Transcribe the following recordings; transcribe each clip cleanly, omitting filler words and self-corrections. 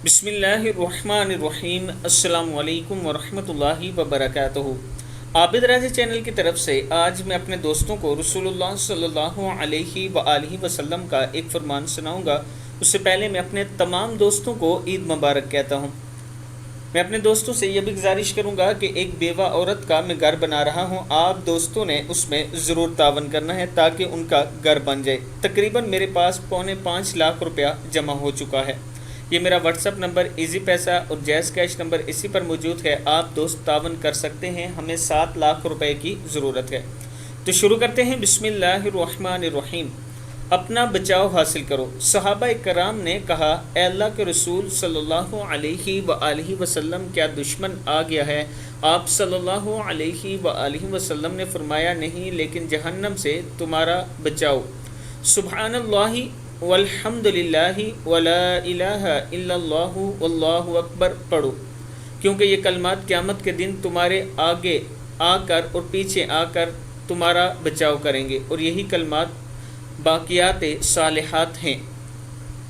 بسم اللہ الرحمن الرحیم۔ السلام علیکم ورحمۃ اللہ وبرکاتہ۔ عابد راضی چینل کی طرف سے آج میں اپنے دوستوں کو رسول اللہ صلی اللہ علیہ وآلہ وسلم کا ایک فرمان سناؤں گا۔ اس سے پہلے میں اپنے تمام دوستوں کو عید مبارک کہتا ہوں۔ میں اپنے دوستوں سے یہ بھی گزارش کروں گا کہ ایک بیوہ عورت کا میں گھر بنا رہا ہوں، آپ دوستوں نے اس میں ضرور تعاون کرنا ہے تاکہ ان کا گھر بن جائے۔ تقریباً میرے پاس 4.25 لاکھ روپیہ جمع ہو چکا ہے۔ یہ میرا واٹس ایپ نمبر، ایزی پیسہ اور جیز کیش نمبر اسی پر موجود ہے، آپ دوست تعاون کر سکتے ہیں۔ ہمیں 7 لاکھ روپے کی ضرورت ہے۔ تو شروع کرتے ہیں۔ بسم اللہ الرحمن الرحیم۔ اپنا بچاؤ حاصل کرو۔ صحابہ کرام نے کہا، اے اللہ کے رسول صلی اللہ علیہ وآلہ وسلم، کیا دشمن آ گیا ہے؟ آپ صلی اللہ علیہ وآلہ وسلم نے فرمایا، نہیں، لیکن جہنم سے تمہارا بچاؤ۔ سبحان اللہ والحمد للہ ولا الہ الا اللہ واللہ اکبر پڑھو، کیونکہ یہ کلمات قیامت کے دن تمہارے آگے آ کر اور پیچھے آ کر تمہارا بچاؤ کریں گے، اور یہی کلمات باقیات صالحات ہیں۔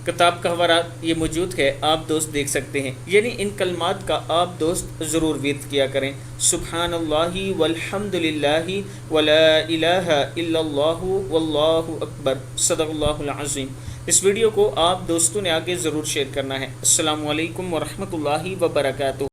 کتاب کا حوالہ یہ موجود ہے، آپ دوست دیکھ سکتے ہیں۔ یعنی ان کلمات کا آپ دوست ضرور ورد کیا کریں۔ سبحان اللہ والحمد للہ ولا الہ الا اللہ واللہ اکبر، صدق اللہ العظیم۔ اس ویڈیو کو آپ دوستوں نے آگے ضرور شیئر کرنا ہے۔ السلام علیکم ورحمۃ اللہ وبرکاتہ۔